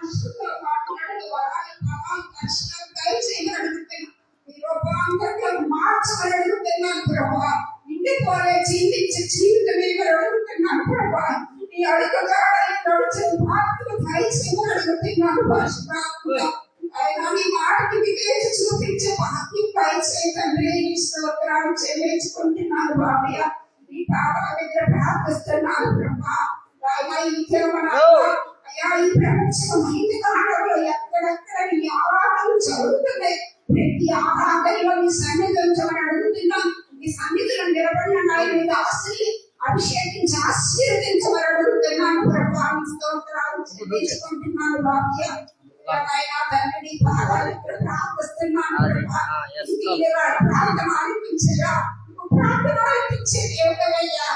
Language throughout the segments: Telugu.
మనసుతో మాట్లాడే వరాలు కష్టం దయచేయమని అడుగుతున్నాను. మీ రూపాంతరంగా మార్చమని అడుగుతున్నాను ప్రభా. నిండిపోలే జీవించే జీవితం ఏమని అడుగుతున్నాను ప్రభా. నీ అడుగుతాడని నడిచే మార్పులు దయచేయమని అడుగుతున్నాను పరిశుద్ధాత్మ. ఆయన నీ మాటకి వివేచి చూపించే భాగ్యం దయచేయ తండ్రి. నీ స్తోత్రాలు చెల్లించుకుంటున్నాను బాబయ్య. నీ పాదాల దగ్గర ప్రార్థిస్తున్నాను ప్రభా. ఆయన ఈ తిరుమల అయ్యా ఈ ప్రపంచం మహిమలో ఎక్కడెక్కడ నీ ఆరాధనలు జరుగుతున్నాయి. ప్రతి ఆరాధనలో నీ సన్నిధి ఉంచమని అడుగుతున్నాను. నీ సన్నిధిలో నిలబడిన నాయన దాసుని అభిషేకించి ఆశీర్వదించమని అడుగుతున్నాను ప్రభా. నీ స్తోత్రాలు చెల్లించుకుంటున్నాను బాబయ్య. తండ్రి పాదాల ప్రార్థిస్తున్నాను ప్రభా. ప్రార్థన ఆలపించగా ప్రార్థన ఆలపించే దేవుడవయ్యా.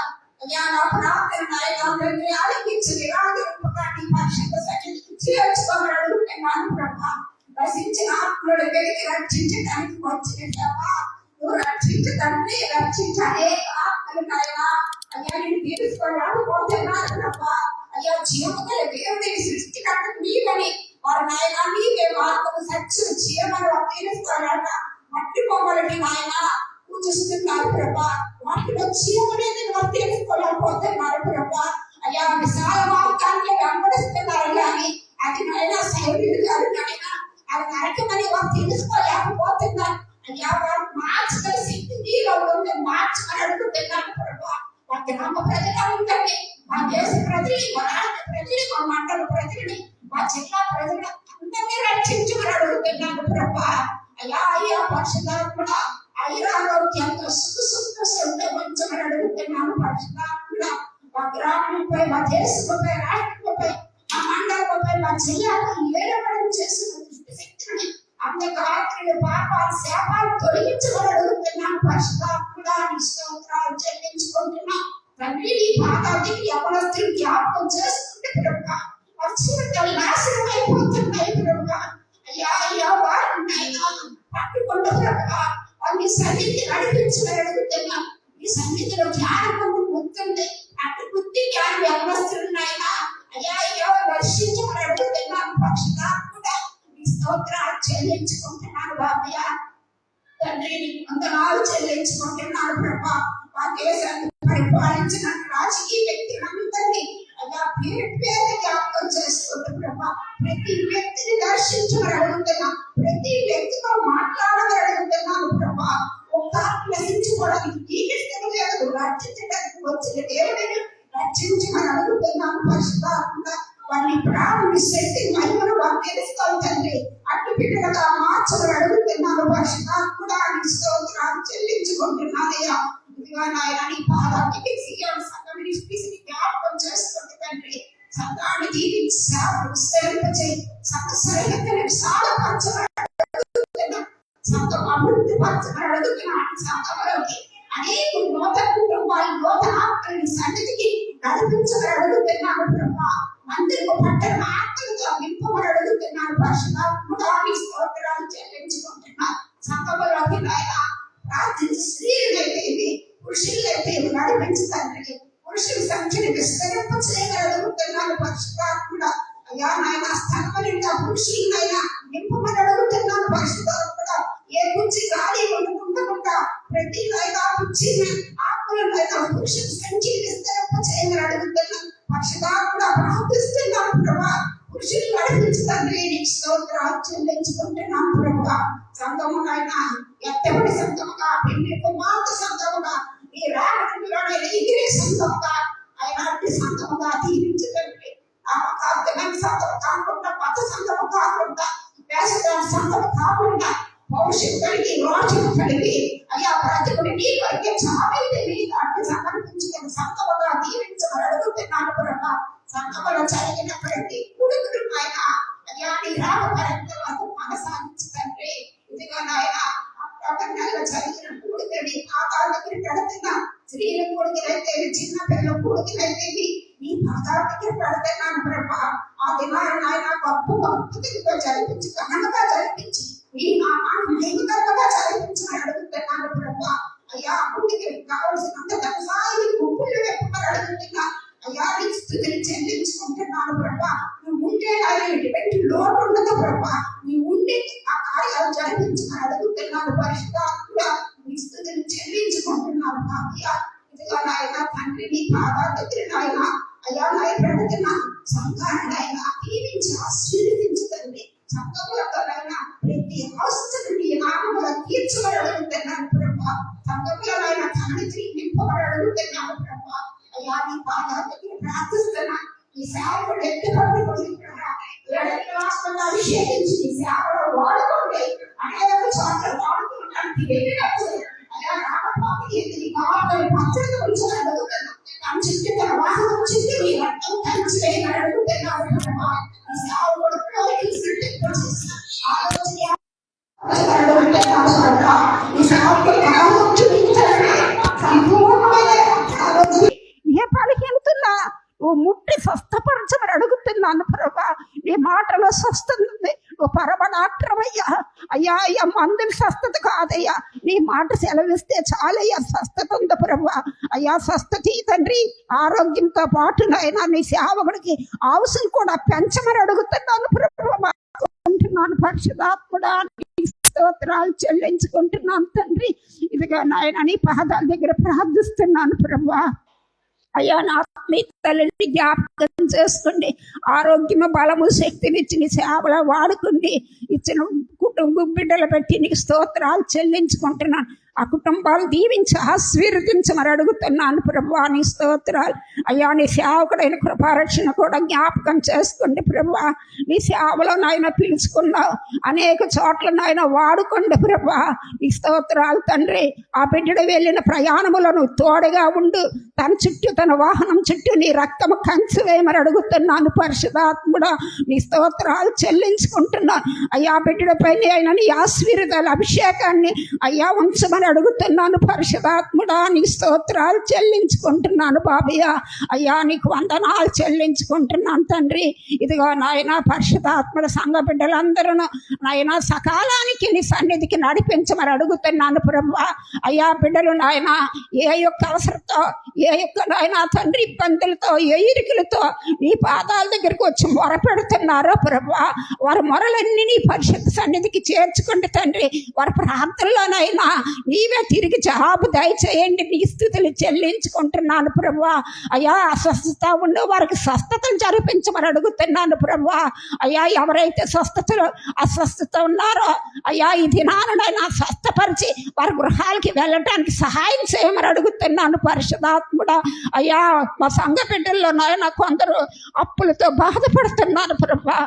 అయ్యా నా ప్రార్థన నాయన తండ్రి ఆలపించే రాజరూపకాన్ని పరిశుద్ధ సన్నిధికి చేర్చుకోమని అడుగుతున్నాను ప్రభా. రచించిన ఆత్మలను వెలికి రక్షించడానికి వచ్చిన ప్రభా. నువ్వు రక్షించదండి రక్షించే ఆత్మలు నాయన. అయ్యా నేను తీసుకోలేకపోతున్నాను ప్రభా. అయ్యా జీవగల దేవుడిని సృష్టికర్త నీవని వారు నాయన నీవే మార్గము సత్యం జీవన తీరుస్తారట. మట్టి బొమ్మలకి నాయన పూజిస్తున్నారు ప్రభా. వాటిలో జీవనేది తీసుకోలేకపోతున్నారు ప్రభా. అయ్యా విశాల మార్గాన్ని వెంబడిస్తున్నారు కానీ అది నాయన శైలి గారు నాయన అది నరకమని వారు తెలుసుకోలేకపోతున్నారు. అయ్యా వారు మార్చగల శక్తి నీలో ఉంది. మార్చమని అడుగుతున్నాను ప్రభా. మా గ్రామ ప్రజలందరినీ, మా దేశ ప్రజల్ని, మా రాష్ట్ర ప్రజల్ని, మా మండల ప్రజల్ని, మా జిల్లా ప్రజలు అందరినీ రక్షించమని అడుగుతున్నాను ప్రభా. అయ్యా అయ్యా పరిశుద్ధాత్మ ఐరారోగ్యంతో సంతోషించమని అడుగుతున్నాను పరిశుద్ధాత్మ. మా గ్రామంపై, మా దేశంపై, రాష్ట్రంపై, మా మండలంపై, మా జిల్లాపై ఏడవడం చేసిన శక్తిని అంధకారాలు పాపాలు శాపాలు తొలగించమని అడుగుతున్నాను పరిశుద్ధాత్మ. స్తోత్రాలు చెల్లించుకుంటున్నాం తండ్రి. నీ పాదానికి యవనస్తులు జ్ఞాపకం చేసుకుంటే ప్రభా వారి జీవితాలు నాశనం అయిపోతున్నాయి ప్రభా. అయ్యా అయ్యా వారినైనా పట్టుకుంటూ ప్రభా వారిని సన్నిధి నడిపించమని అడుగుతున్నాం. ఈ సన్నిధిలో జ్ఞానం ఉంటుంది. అటు బుద్ధి జ్ఞానం యవనస్తులున్నాయినా అయ్యా అయ్యా వర్షించమని అడుగుతున్నాను పరిశుద్ధాత్ముడా. నీ స్తోత్రాలు చెల్లించుకుంటున్నాను బాబయ్య తండ్రి. వందనాలు చెల్లించుకుంటున్నాను ప్రభా. మా దేశాన్ని పరిపాలించిన రాజకీయ వ్యక్తులందరినీ అయ్యా పేరు పేరు జ్ఞాపకం చేసుకుంటూ ప్రభా ప్రతి వ్యక్తిని దర్శించమని అడుగుతున్నాను. ప్రతి వ్యక్తితో మాట్లాడమని అడుగుతున్నాను ప్రభా. ఒక నశించుకోవడానికి నీకు ఇష్టం లేదు, రక్షించడానికి వచ్చిన దేవుడిని రక్షించమని అడుగుతున్నాను పరిశుద్ధాత్మ. వారిని ప్రాణుని శక్తి మహిమను వారు తెలుసుకోవాలి తండ్రి. అటు బిడ్డలుగా మార్చమని అడుగుతున్నాను పరిశుద్ధాత్ముడా. స్తోత్రాలు చెల్లించుకుంటున్నానయ్యా. ఇదిగా నాయన నీ పాదానికి సంఘాన్ని జ్ఞాపకం చేసుకుంటే తండ్రి. సంఘాన్ని దీవించి సేవింపచేయి. సంఘ సైన్యతను సాధపరచమని అడుగుతున్నాను. సంఘం అభివృద్ధి పరచమని అడుగుతున్నాను. సంఘంలోకి అనేక నూతన కుటుంబాలు నూతన ఆత్మని సన్నిధికి నడిపించమని అడుగుతున్నాను ప్రభా. మందిరపు పట్టణ ఆత్మలతో నింపమని అడుగుతున్నాను పరిశుద్ధాత్ముడా. స్తోత్రాలు చెల్లించుకుంటున్నాను. సంఘంలోకి నాయన ప్రార్థించి స్త్రీలైతే పురుషులైతే నడిపించడానికి పురుషుల సంఖ్యని విస్తరింప చేయగలుగుతున్నాను పరిశుద్ధాత్ముడా. అయ్యా నాయన స్థలమనిండా పురుషులైనా నింపమని అడుగుతున్నాను పరిశుద్ధాత్ముడా. ఏ పుచ్చి గాలి వండుకుంటా ప్రతి నైనా పుచ్చి ఆత్మలైనా పురుషుల సంఖ్యని విస్తరింప చేయమని అడుగుతున్నాను పరిశుద్ధాత్ముడా. ప్రార్థిస్తున్నాను ప్రభా. పురుషులు నడిపించుతండ్రి. నీకు స్తోత్రాలు చెల్లించుకుంటున్నాను ప్రభా. సంఘమునైనా ఎత్తబడి సంఘముగా పెళ్లి కుమార్తె సంఘముగా ఈ రామలోనే ఎగిరే సంఘముగా అయినాటి సంఘముగా తీర్చితండి. నామకార్థమైన సంఘం కాకుండా మత సంఘము కాకుండా వేసదాని సంఘము కాకుండా భవిష్యత్తు కలిగి రోజులు కలిగి అయ్యా ప్రజకుడి నీ వరకే చావైతే అటు సమర్పించుకుని సంఘముగా దీవించమని అడుగుతున్నాను ప్రభా. సంఘములో జరిగిన ప్రతి కుడుకుడు ఆయన అయ్యా నీ రామపరంగా కొనసాగించండి. ఇదిగో నాయన ప్రపంచంలో జరిగిన కూడికని పాదాల దగ్గర పెడుతున్నా. స్త్రీల కూడికలైతే చిన్న పిల్లల కూడికలైతే నీ పాదాల దగ్గర పెడుతున్నాను ప్రభా. ఆ దినాలు నాయన గొప్ప భక్తులతో జరిపించి ఘనంగా జరిపించి నీ నామాన్ని మహిమకరంగా జరిపించమని అడుగుతున్నాను ప్రభా. అయ్యా కూడికి కావలసినంత వ్యవసాయ గుంపులు వెప్పమని అడుగుతున్నా. అయ్యా నీ స్థితిని చెల్లించుకుంటున్నాను ప్రభా. నువ్వు ఉంటే ఆయన ఎటువంటి ప్రభా. నీ ఉండి ఆ కార్యాలు జరిపించమని అడుగుతున్నాను పరిశుద్ధాత్మ. నీ స్తుతిని చెల్లించుకుంటున్నాను భాగ్య. ఇదిగో నాయన తండ్రి, నీ పాదాల దగ్గర నాయన అయ్యా నాయ పెడుతున్న సంఘాన్ని ఆయన దీవించి ఆశీర్వదించి తండ్రి. సంఘములతోనైనా ప్రతి అవస్థను నీ నామముల తీర్చమని అడుగుతున్నాను ప్రభా. సంఘములనైనా తండ్రి నింపమని అడుగుతున్నాను ప్రభా. అయ్యా నీ పాదాల దగ్గర ప్రార్థిస్తున్నా. ఈ సేవకుడు ఎత్తుపట్టుకుని అభిషేకించి ఈ సేవలో వాడుకోండి. అనేక చోట్ల వాడుకోవడానికి వెళ్ళినప్పుడు అయ్యా రామపాప ఎత్తి కావాలని పచ్చడి గురించి అడుగుతున్నా. తన చుట్టూ తన వాహనం చుట్టూ నీ రక్తం కలిసి వేయని అడుగుతున్నాను ప్రభా. ఈ సేవకుడు ఏ బలహీనతన్నా ఓ ముట్టి స్వస్థపరచమని అడుగుతున్నాను ప్రభా. నీ మాటలో స్వస్థత ఉంది. ఓ పరమడాక్టరయ్యా. అయ్యా అయ్యా మందులు స్వస్థత కాదయ్యా, నీ మాట సెలవిస్తే చాలయ్యా స్వస్థత ఉంది ప్రభా. అయ్యా స్వస్థత తండ్రి. ఆరోగ్యంతో పాటు నాయనా నీ సేవకుడికి ఆవుసులు కూడా పెంచమని అడుగుతున్నాను ప్రభా. పరిశుద్ధాత్ముడా స్తోత్రాలు చెల్లించుకుంటున్నాను తండ్రి. ఇదిగా నాయన నీ పాదాల దగ్గర ప్రార్థిస్తున్నాను ప్రభా. అయ్యా నా తల్లిని జ్ఞాపకం చేసుకోండి. ఆరోగ్యము బలము శక్తినిచ్చి నీ సేవలో వాడుకుండి. ఇచ్చిన కుటుంబం బిడ్డలు పెట్టి నీకు స్తోత్రాలు చెల్లించుకుంటున్నాను. ఆ కుటుంబాలు దీవించి ఆశీర్వదించమని అడుగుతున్నాను ప్రభువా. నీ స్తోత్రాలు. అయ్యా నీ సేవకుడైన కృపారక్షణ కూడా జ్ఞాపకం చేసుకోండి ప్రభువా. నీ సేవలో నాయన పిలుచుకున్నావు, అనేక చోట్ల నాయన వాడుకోండి ప్రభువా. నీ స్తోత్రాలు తండ్రి. ఆ బిడ్డడు వెళ్ళిన ప్రయాణములను తోడుగా ఉండు. తన చుట్టూ తన వాహనం చుట్టూ నీ రక్తము కంచి వేయమని అడుగుతున్నాను పరిశుద్ధాత్ముడా. నీ స్తోత్రాలు చెల్లించుకుంటున్నాను. అయ్యా బిడ్డపై అయిన నీ ఆశీర్వాదాల అభిషేకాన్ని అయ్యా ఉంచమని అడుగుతున్నాను పరిశుద్ధాత్ముడా. నీ స్తోత్రాలు చెల్లించుకుంటున్నాను బాబయ్య. అయ్యా నీకు వందనాలు చెల్లించుకుంటున్నాను తండ్రి. ఇదిగో నాయన పరిశుద్ధాత్ముడ సంఘ బిడ్డలందరూ నాయన సకాలానికి నీ సన్నిధికి నడిపించమని అడుగుతున్నాను ప్రభువా. అయ్యా బిడ్డలు నాయన ఏ యొక్క అవసరంతో, ఏ యొక్క నాయన తండ్రి ఇబ్బందులతో, ఏ ఇరుకులతో నీ పాదాల దగ్గరికి వచ్చి మొరపెడుతున్నారో ప్రభువా, వారి మొరలన్నీ నీ పరిశుద్ధ సన్నిధికి చేర్చుకోండి తండ్రి. వారి ప్రార్థనలోనైనా నీవే తిరిగి జవాబు దయచేయండి. నీ స్థుతులు చెల్లించుకుంటున్నాను ప్రభువా. అయ్యా అస్వస్థత ఉండు వారికి స్వస్థతలు జరిపించమని అడుగుతున్నాను ప్రభువా. అయ్యా ఎవరైతే అస్వస్థత ఉన్నారో అయ్యా ఈ దినానైనా స్వస్థపరిచి వారి గృహాలకి వెళ్ళటానికి సహాయం చేయమని అడుగుతున్నాను పరిశుద్ధాత్ముడా. అయ్యా మా సంఘ బిడ్డల్లో నాయన కొందరు అప్పులతో బాధపడుతున్నాను ప్రభువా.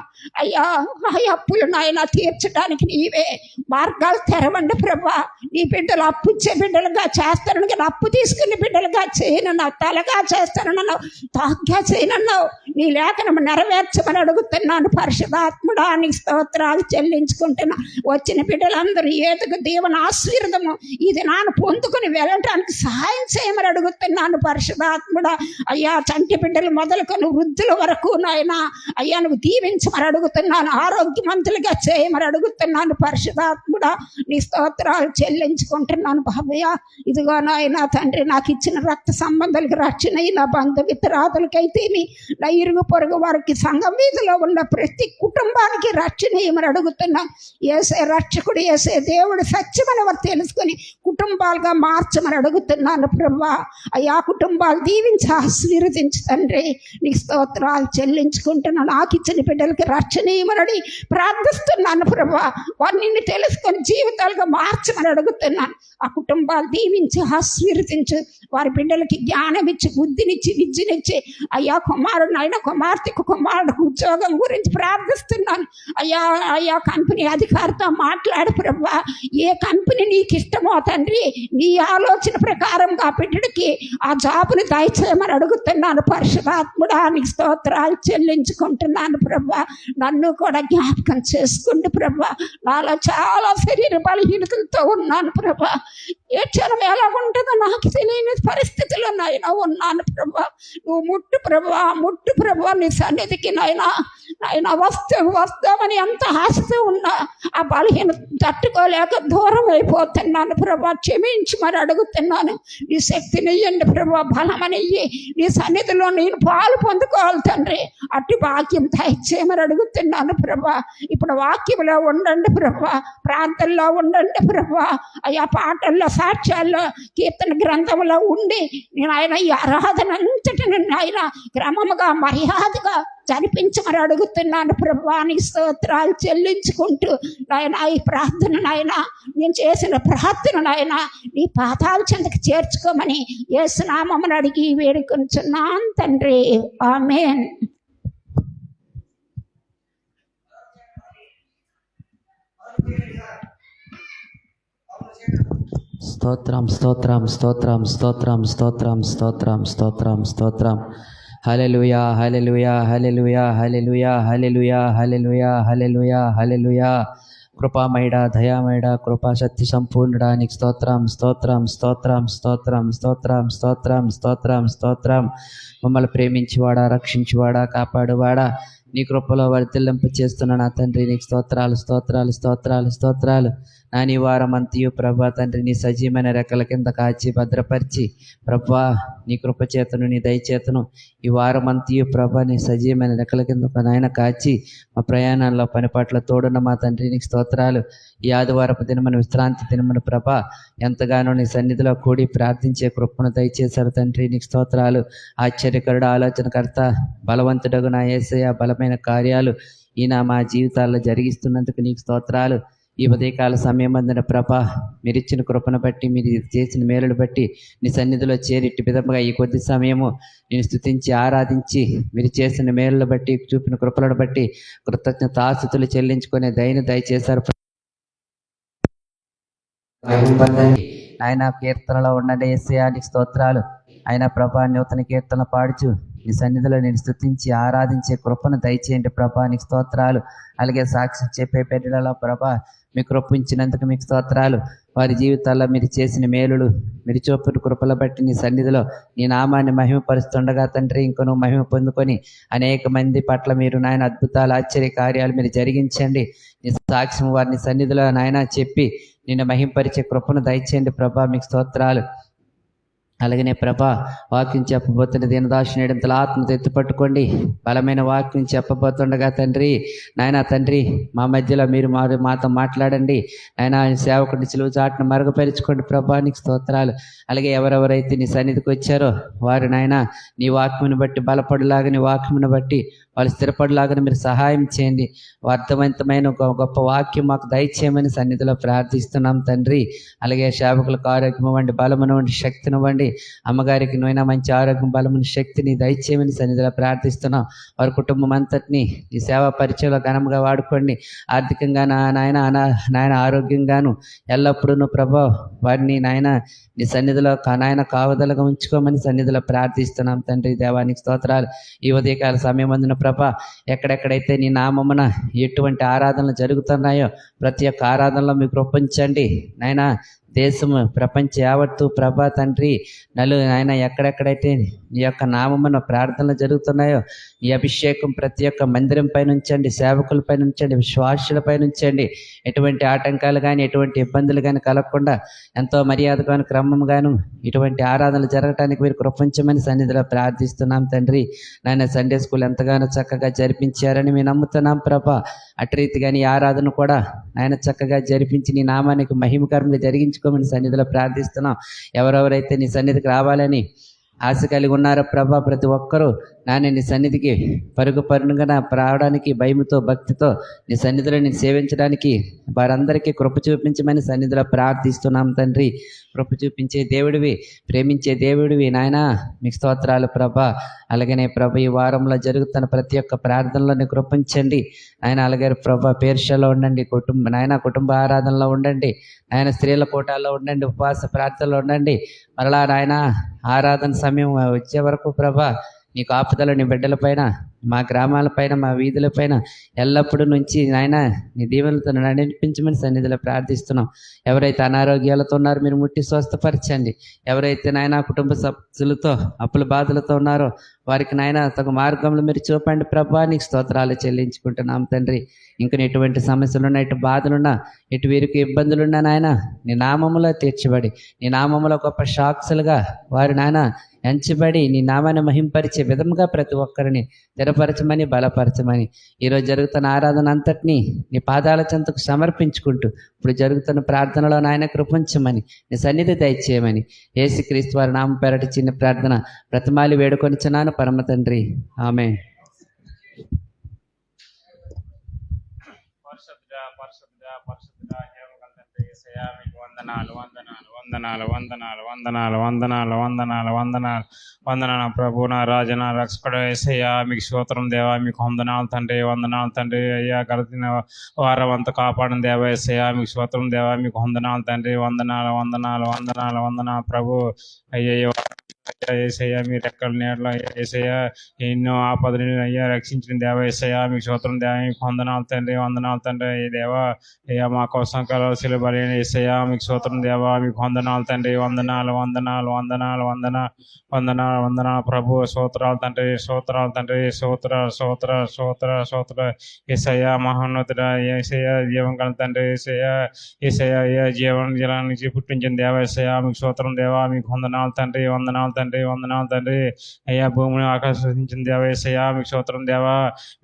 అయ్యా ఆ అప్పులు నాయన తీర్చడానికి నీవే మార్గాలు తెరవండి ప్రభువా. నీ బిడ్డలు అప్పు ఇచ్చే బిడ్డలుగా చేస్తానని కానీ అప్పు తీసుకునే బిడ్డలుగా చేయనన్నావు, తలగా చేస్తానన్నావు, తాగ్గా చేయనన్నావు. నీ లేఖనం నెరవేర్చమని అడుగుతున్నాను పరిశుద్ధాత్ముడా. నీ స్తోత్రాలు చెల్లించుకుంటున్నా. వచ్చిన బిడ్డలందరూ ఏదుకు దేవుని ఆశీర్వదము ఇది నాన్న పొందుకుని వెళ్ళటానికి సహాయం చేయమని అడుగుతున్నాను పరిశుద్ధాత్ముడా. అయ్యా చంటి బిడ్డలు మొదలుకొని వృద్ధుల వరకు నాయన అయ్యా నువ్వు దీవించమని అడుగుతున్నాను. ఆరోగ్యవంతులుగా చేయమని అడుగుతున్నాను పరిశుద్ధాత్ముడా. నీ స్తోత్రాలు చెల్లించుకుంటున్నాను బాబయ్య. ఇదిగో నాయన తండ్రి నాకు ఇచ్చిన రక్త సంబంధాలకు రక్షణ నా బంధుమిత్రాదులకైతేమి నా ఇరుగు పొరుగు వారికి సంఘం వీధిలో ఉన్న ప్రతి కుటుంబానికి రక్షణ ఏమని అడుగుతున్నాను. ఏసే రక్షకుడు, ఏసే దేవుడు సత్యమని వారు తెలుసుకొని కుటుంబాలుగా మార్చమని అడుగుతున్నాను ప్రభా. అయ్యా కుటుంబాలు దీవించి ఆశీర్వదించు తండ్రి. నీ స్తోత్రాలు చెల్లించుకుంటున్నాను. నాకు ఇచ్చిన బిడ్డలకి రక్షణ ఏమని ప్రార్థిస్తున్నాను ప్రభా. వారు నిన్ను తెలుసుకొని జీవితాలుగా మార్చమని అడుగుతున్నాను. ఆ కుటుంబాలు దీవించి ఆశీర్వదించు. వారి బిడ్డలకి జ్ఞానం ఇచ్చి, బుద్ధినిచ్చి, విద్యనిచ్చి అయ్యా కుమారుడు అయినా కుమార్తెకు కుమారుడికి ఉద్యోగం గురించి ప్రార్థిస్తున్నాను. అయ్యా అయ్యా కంపెనీ అధికారితో మాట్లాడు ప్రభా. ఏ కంపెనీ నీకు ఇష్టమో తండ్రి నీ ఆలోచన ప్రకారంగా బిడ్డడికి ఆ జాబుని దయచేయమని అడుగుతున్నాను పరిశుద్ధాత్ముడా. నీకు స్తోత్రాలు చెల్లించుకుంటున్నాను ప్రభా. నన్ను కూడా జ్ఞాపకం చేసుకోండి ప్రభా. నాలో చాలా శరీర బలహీనతలతో ఉన్నాను ప్రభా. ఏ క్షణం ఎలా ఉంటుందో నాకు తెలియని పరిస్థితుల్లో నాయన ఉన్నాను ప్రభా. నువ్వు ముట్టు ప్రభా, ముట్టు ప్రభా. నీ సన్నిధికి నాయన ఆయన వస్తామని ఎంత ఆశతో ఉన్నా ఆ బలహీనత తట్టుకోలేక దూరం అయిపోతున్నాను ప్రభా. క్షమించి మరి అడుగుతున్నాను. నీ శక్తిని ఇయ్యండి ప్రభా, బలమనియ్యి. నీ సన్నిధిలో నేను పాలు పొందుకోవాలి తండ్రి. అట్టి వాక్యం దయచేయమని అడుగుతున్నాను ప్రభా. ఇప్పుడు వాక్యంలో ఉండండి ప్రభా, ప్రాంతంలో ఉండండి ప్రభా. అయ్యా పాటల్లో, సాక్ష్యాల్లో, కీర్తన గ్రంథంలో ఉండి నేను ఆయన ఈ ఆరాధన అంతటిని ఆయన క్రమముగా మర్యాదగా జరిపించమని అడుగుతున్నాను ప్రభా. నీ స్తోత్రాలు చెల్లించుకుంటూ నాయన ఈ ప్రార్థన నాయన నేను చేసిన ప్రార్థన నాయన నీ పాదాల చెంతకు చేర్చుకోమని యేసు నామమున అడిగి వేడుకొనుచున్నాను తండ్రి. ఆమేన్. స్తోత్రం స్తోత్రం స్తోత్రం స్తోత్రం స్తోత్రం స్తోత్రం స్తోత్రం స్తోత్రం. హల్లెలూయా హల్లెలూయా హల్లెలూయా హల్లెలూయా హల్లెలూయా హల్లెలూయా హల్లెలూయా హల్లెలూయా. కృపామయుడా, దయామయుడా, కృపాశక్తి సంపూర్ణుడా, నీకు స్తోత్రం స్తోత్రం స్తోత్రం స్తోత్రం స్తోత్రం స్తోత్రం స్తోత్రం స్తోత్రం. మమ్మల్ని ప్రేమించువాడా, రక్షించువాడా, కాపాడువాడా, నీ కృపలో వర్ధిల్లింపు చేస్తున్న నా తండ్రి నీకు స్తోత్రాలు స్తోత్రాలు స్తోత్రాలు స్తోత్రాలు. నా నీ వారమంతయు ప్రభా తండ్రి నీ సజీవమైన రెక్కల కింద కాచి భద్రపరిచి ప్రభా నీ కృపచేతను నీ దయచేతను ఈ వారమంతయు ప్రభా నీ సజీవమైన రెక్కల కింద నాయన కాచి మా ప్రయాణాల్లో పని పట్ల తోడున్న మా తండ్రి నీకు స్తోత్రాలు. ఈ ఆదివారపు దినమని విశ్రాంతి దినమని ప్రభా ఎంతగానో నీ సన్నిధిలో కూడి ప్రార్థించే కృపను దయచేశారు తండ్రి నీకు స్తోత్రాలు. ఆశ్చర్యకరుడు, ఆలోచనకర్త, బలవంతుడగు నా యేసయ్య బలమైన కార్యాలు ఈయన మా జీవితాల్లో జరిగిస్తున్నందుకు నీకు స్తోత్రాలు. ఈ ఉదయకాల సమయం అందిన ప్రభా మీరిచ్చిన కృపను బట్టి, మీరు చేసిన మేలును బట్టి నీ సన్నిధిలో చేరిట్టి విధముగా ఈ కొద్ది సమయము నేను స్తుతించి ఆరాధించి మీరు చేసిన మేలును బట్టి, చూపిన కృపలను బట్టి కృతజ్ఞతాస్తుతులు చెల్లించుకునే దయచేశారు. ఆయన కీర్తనలో ఉండండి యేసయ్యా నీకు స్తోత్రాలు. ఆయన ప్రభా నూతన కీర్తన పాడుచు నీ సన్నిధిలో నేను స్తుతించి ఆరాధించే కృపను దయచేయండి ప్రభా నీకు స్తోత్రాలు. అలాగే సాక్షి చెప్పే పెద్దలలో ప్రభా మీకు కృపించినందుకు మీకు స్తోత్రాలు. వారి జీవితాల్లో మీరు చేసిన మేలులు, మీరు చూపిన కృపల బట్టి నీ సన్నిధిలో నీ నామాన్ని మహిమపరుస్తుండగా తండ్రి ఇంకొను మహిమ పొందుకొని అనేక మంది పట్ల మీరు నాయన అద్భుతాలు, ఆశ్చర్య కార్యాలు మీరు జరిగించండి. నీ సాక్ష్యం వారిని సన్నిధిలో నాయన చెప్పి నిన్ను మహింపరిచే కృపను దయచేయండి ప్రభా మీకు స్తోత్రాలు. అలాగనే ప్రభా వాక్యం చెప్పబోతున్న దీనదాసునేడంతల ఆత్మతో ఎత్తుపట్టుకోండి. బలమైన వాక్యం చెప్పబోతుండగా తండ్రి నాయన తండ్రి మా మధ్యలో మీరు మాతో మాట్లాడండి. నాయన సేవకుడిని సిలువ చాటును మరుగుపరుచుకోండి ప్రభా నీకు స్తోత్రాలు. అలాగే ఎవరెవరైతే నీ సన్నిధికి వచ్చారో వారు నాయన నీ వాక్యమును బట్టి బలపడులాగా, నీ వాక్యమును బట్టి వాళ్ళు స్థిరపడలాగా మీరు సహాయం చేయండి. అర్థవంతమైన గొప్ప వాక్యం మాకు దయచేయమని సన్నిధిలో ప్రార్థిస్తున్నాం తండ్రి. అలాగే సేవకులకు ఆరోగ్యం ఇవ్వండి, బలమునివ్వండి, శక్తినివ్వండి. అమ్మగారికి నైనా మంచి ఆరోగ్యం, బలముని, శక్తిని దయచేయమని సన్నిధిలో ప్రార్థిస్తున్నాం. వారి కుటుంబం అంతటిని ఈ సేవా పరిచయంలో ఘనంగా వాడుకోండి. ఆర్థికంగా నాయన ఆరోగ్యంగాను ఎల్లప్పుడూ ప్రభా వారిని నాయన నీ సన్నిధిలో నాయన కావదలుగా ఉంచుకోమని సన్నిధిలో ప్రార్థిస్తున్నాం తండ్రి. దేవానికి స్తోత్రాలు. ఈ ఉదయకాల సమయం అందున ప్రభా ఎక్కడెక్కడైతే నీ నామమున ఎటువంటి ఆరాధనలు జరుగుతున్నాయో ప్రతి ఒక్క ఆరాధనలో మీకు రొప్పించండి నాయన. దేశము, ప్రపంచ యావత్తు ప్రభా తండ్రి నాయన ఎక్కడెక్కడైతే నీ యొక్క నామమున ప్రార్థనలు జరుగుతున్నాయో ఈ అభిషేకం ప్రతి ఒక్క మందిరం పైన ఉంచండి, సేవకులపై ఉంచండి, విశ్వాసులపై ఉంచండి. ఎటువంటి ఆటంకాలు కానీ ఎటువంటి ఇబ్బందులు కానీ కలగకుండా ఎంతో మర్యాదగాను క్రమంగాను ఇటువంటి ఆరాధనలు జరగటానికి మీరు కృపించమని సన్నిధిలో ప్రార్థిస్తున్నాం తండ్రి. నాయన సండే స్కూల్ ఎంతగానో చక్కగా జరిపించారని మేము నమ్ముతున్నాం ప్రభా. అటు రీతిగా నీ ఆరాధన కూడా నాయన చక్కగా జరిపించి నీ నామానికి మహిమకరంగా జరిగించుకోమని సన్నిధిలో ప్రార్థిస్తున్నాం. ఎవరెవరైతే నీ సన్నిధికి రావాలని ఆశ కలిగి ఉన్నారో ప్రభా ప్రతి ఒక్కరూ నాయన నీ సన్నిధికి పరుగుగా రావడానికి భయముతో, భక్తితో నీ సన్నిధిలో నేను సేవించడానికి వారందరికీ కృప చూపించమని సన్నిధిలో ప్రార్థిస్తున్నాం తండ్రి. కృప చూపించే దేవుడివి, ప్రేమించే దేవుడివి నాయన మీకు స్తోత్రాలు ప్రభా. అలాగనే ప్రభా ఈ వారంలో జరుగుతున్న ప్రతి ఒక్క ప్రార్థనలో కృపించండి ఆయన. అలాగే ప్రభా పేర్షలో ఉండండి, కుటుంబ ఆరాధనలో ఉండండి ఆయన, స్త్రీల కూటాల్లో ఉండండి, ఉపవాస ప్రార్థనలో ఉండండి. మరలా నాయన ఆరాధన సమయం వచ్చే వరకు ప్రభా నీ కాపుదల నీ బిడ్డల పైన మా గ్రామాలపైన మా వీధులపైన ఎల్లప్పుడూ నుంచి నాయన నీ దీవెనలతో నడిపించమని సన్నిధిలో ప్రార్థిస్తున్నాం. ఎవరైతే అనారోగ్యాలతో ఉన్నారో మీరు ముట్టి స్వస్థపరచండి. ఎవరైతే నాయన కుటుంబ సభ్యులతో అప్పుల బాధలతో ఉన్నారో వారికి నాయన తగు మార్గంలో మీరు చూపండి ప్రభా. నీకు స్తోత్రాలు చెల్లించుకుంటున్నాం తండ్రి. ఇంకా ఎటువంటి సమస్యలున్నా, ఎటు బాధలున్నా, ఎటు వీరికి ఇబ్బందులున్నా నాయన నీ నామములో తీర్చబడి నీ నామములో గొప్ప సాక్షులుగా వారు నాయన ఎంచబడి నీ నామాన్ని మహింపరిచే విధముగా ప్రతి ఒక్కరిని స్థిరపరచమని బలపరచమని ఈరోజు జరుగుతున్న ఆరాధన అంతటినీ నీ పాదాల చెంతకు సమర్పించుకుంటూ ఇప్పుడు జరుగుతున్న ప్రార్థనలో నాయన కృపించమని నీ సన్నిధి దయచేయమని యేసుక్రీస్తు వారి నామ పేరటి చిన్న ప్రార్థన బ్రతమాలి వేడుకొనిచున్నాను పరమ తండ్రి. ఆమేన్. పరిశుద్ధుడా జీవగల తండ్రి యేసయ్యా మీకు వందనాలు వందనాలు వందనాలు వందనాలు వందనాలు వందనాలు వందనాలు వందనాలు వందనాలు ప్రభు నా రాజు నా రక్షకుడు యేసయ్యా మీకు స్తోత్రం దేవా. మీకు వందనాలు తండ్రి, వందనాలు తండ్రి. అయ్యా గడిచిన వారం అంతా కాపాడిన దేవా యేసయ్యా మీకు స్తోత్రం దేవా. మీకు వందనాలు తండ్రి, వందనాలు వందనాలు వందనాలు వందనాలు ప్రభు. అయ్యయ్యో యేసయ్యా మీరు ఎక్కడ నేడలో యేసయ్యా ఎన్నో ఆపదలు అయ్యా రక్షించిన దేవా యేసయ్యా మీకు స్తోత్రం దేవా. మీకు వందనాలు తండ్రి, వందనాలు తండ్రి. ఈ దేవా అయ్యా మా కోసం కలవసిలు బలైన యేసయ్యా మీకు స్తోత్రం దేవా. మీకు వందనాలు తండ్రి, వందనాలు వందనాలు వందనాలు వందనాలు వందనాలు వందనాలు ప్రభు. స్తోత్రాలు తండ్రి, స్తోత్రాలు తండ్రి. స్తోత్ర యేసయ్యా మహోన్నతుడా యేసయ్యా జీవం కల తండ్రి యేసయ్యా యేసయ్యా జలం నుంచి పుట్టించిన దేవా యేసయ్యా మీకు స్తోత్రం దేవా. మీకు వందనాలు తండ్రి, వందనాలు తండ్రి, వందనాలు తండ్రి. అయ్యా భూమిని ఆకర్షించిన దేవా యేసయ్యా మీకు స్తోత్రం దేవా.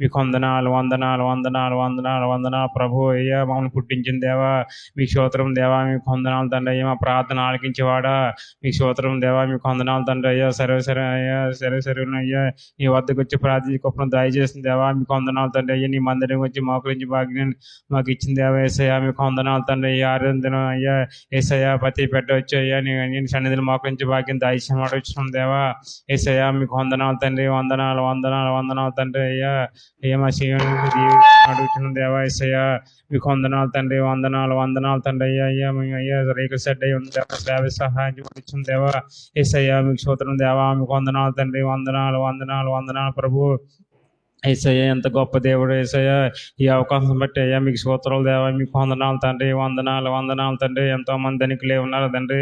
మీకు వందనాలు వందనాలు వందనాలు వందనాలు వందనాలు ప్రభు. అయ్యా మమ్మల్ని పుట్టించిన దేవా మీకు స్తోత్రం దేవా. మీకు వందనాలు తండ్రి. అయ్యా మా ప్రార్థన ఆలకించేవాడా మీకు స్తోత్రం దేవా. మీకు వందనాలు తండ్రి. అయ్యా సరే అయ్యా నీ వద్దకు వచ్చి ప్రార్థించి గొప్పను దయచేసిన దేవా మీకు వందనాలు తండ్రి. అయ్యా నీ మందిరం వచ్చి మోకరించి భాగ్యం మాకు ఇచ్చిన దేవా యేసయ్యా మీకు వందనాలు తండ్రి. అయ్యా ఆరాధన అయ్యా యేసయ్యా ప్రతి పెట్టవచ్చు అయ్యా నేను సన్నిధిని మోకరించి భాగ్యం దయచేయమాట వచ్చిన దేవా యేసయ్యా మీకు వందనాలు తండ్రి, వందనాలు వందనాలు వందనాలు తండ్రి. అయ్యా అయ్యా మా శివుని అడుగుతున్న దేవా యేసయ్యా మీకు వందనాలు తండ్రి, వందనాలు వందనాలు తండ్రి. అయ్యా అయ్యా రేకుల సెట్ అయ్యి ఉంది దేవా సేవ సహాయం ఇచ్చిన దేవా యేసయ్యా మీకు స్తోత్రం దేవా. మీకు వందనాలు తండ్రి, వందనాలు వందనాలు వందనాలు ప్రభు. యేసయ్యా ఎంత గొప్ప దేవుడు యేసయ్యా. ఈ అవకాశం బట్టి అయ్యా మీకు స్తోత్రాలు దేవా. మీకు వందనాలు తండ్రి, వందనాలు వందనాలు తండ్రి. ఎంతో మంది ధనికులే ఉన్నారు తండ్రి.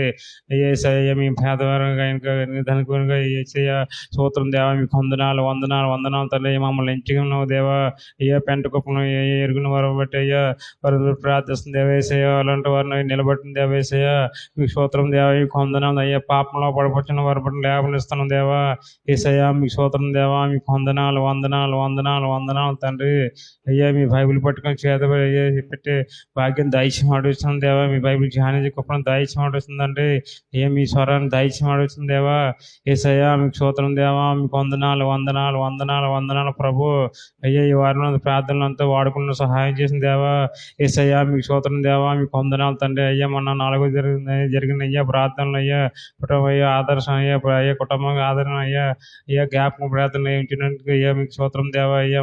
యేసయ్యా మీ పేదవారుగా ఇంకా ధనికులుగా యేసయ్యా స్తోత్రం దేవా. మీకు వందనాలు వందనాలు వందనాలు తండ్రి. మమ్మల్ని ఎంచుకున్నావు దేవా. అయ్యా పెంట కుప్పను ఎరుగున వారు బట్టి అయ్యా వారు ప్రార్థిస్తుంది దేవా యేసయ్యా. అలాంటి వారిని నిలబెట్టిన దేవా యేసయ్యా మీకు స్తోత్రం దేవా. మీకు వందనాలు అయ్యా. పాపంలో పడిపోతున్న వారి బట్టి లేఖలు ఇస్తున్నాం దేవా యేసయ్యా మీకు స్తోత్రం దేవా. మీకు వందనాలు వందనాలు వందనాలు వందనాలు తండ్రి. అయ్యా మీ బైబిల్ పట్టుకొని చేత అయ్యా పెట్టి భాగ్యం దయచేసి అడుగుతున్నాం దేవా. మీ బైబిల్ ధ్యానించి గొప్పను దయచేసి అడుగుతుందండి. అయ్యా మీ స్వరాన్ని దయచేసి అడుగుతుంది దేవా యేసయ్యా మీకు స్తోత్రం దేవా. మీకు వందనాలు వందనాలు వందనాలు వందనాలు ప్రభు. అయ్యా ఈ వారిలో ప్రార్థనలు అంతా వాడుకున్న సహాయం చేసిన దేవా యేసయ్యా మీకు స్తోత్రం దేవా. మీకు వందనాలు తండ్రి. అయ్యా మొన్న 4 జరిగిన అయ్యా ప్రార్థనలు అయ్యా అయ్యా ఆదర్శం అయ్యా కుటుంబంగా ఆదరణ అయ్యా జ్ఞాపకం ప్రార్థనలు ఉంచినందుకు అయ్యా మీకు స్తోత్రం దేవా. అయ్యా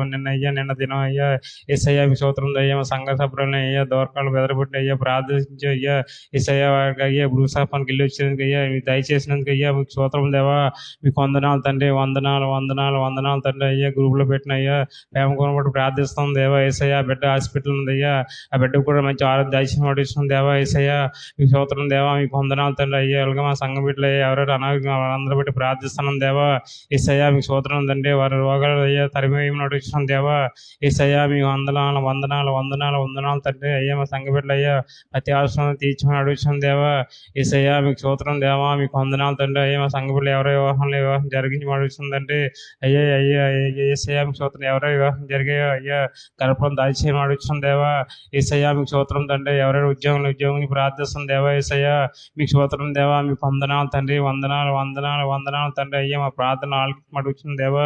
నిన్న దినం అయ్యా యేసయ్యా మీకు స్తోత్రం అయ్యా సంఘ సభ్యులను అయ్యా దోరకాలు బెదరబెట్టి అయ్యా ప్రార్థించి అయ్యా యేసయ్యా అయ్యా భూస్థాపానికి వెళ్ళి వచ్చినందుకు అయ్యా మీకు దయచేసినందుకు అయ్యా మీకు స్తోత్రం దేవా. మీకు వందనాలు తండ్రి, వందనాలు వందనాలు వందనాలు తండ్రి. అయ్యా గ్రూపులో పెట్టిన అయ్యా ప్రేమ కొనబట్టి ప్రార్థిస్తాం దేవా యేసయ్యా. బిడ్డ హాస్పిటల్ ఉంది అయ్యా ఆ బిడ్డకు కూడా మంచి ఆరోగ్య దయచేసి పడిస్తున్నాం దేవా యేసయ్యా మీకు స్తోత్రం దేవా. మీకు వందనాలు తండ్రి. అయ్యా అలాగే మా సంఘ బిడ్డలు అయ్యా ఎవరైనా అనారోగ్యం వాళ్ళందరూ బట్టి ప్రార్థిస్తున్నాం దేవా యేసయ్యా మీకు స్తోత్రం తండ్రి. వారి రోగాలు అయ్యా తరిమేయం నడుస్తున్నాం దేవా యేసయ్యా మీకు వందనాలు వందనాలు వందనాలు వందనాలు తండ్రి. అయ్యా మా సంఘ బిడ్డలు అయ్యా ప్రతి అవసరం తీర్చమని అడుగుతున్నాం దేవా యేసయ్యా మీకు స్తోత్రం దేవా. మీకు వందనాలు తండ్రి. అయ్యా మా సంఘ బిడ్డలు ఎవరో వివాహం జరిగించి అడుగుతుందండి. అయ్యా అయ్యా యేసయ్యా మీకు స్తోత్రం. ఎవరో వివాహం జరిగాయో అయ్యా గర్భం దాల్చేయమని అడుగుతున్నాం దేవా యేసయ్యా మీకు స్తోత్రం తండ్రి. ఎవరైనా ఉద్యోగం ప్రార్థిస్తుంది దేవా యేసయ్యా మీకు స్తోత్రం దేవా. మీకు వందనాలు తండ్రి, వందనాలు వందనాలు వందనాలు తండ్రి. అయ్యా మా ప్రార్థన ఆలకించమని అడుగుతున్నాం దేవా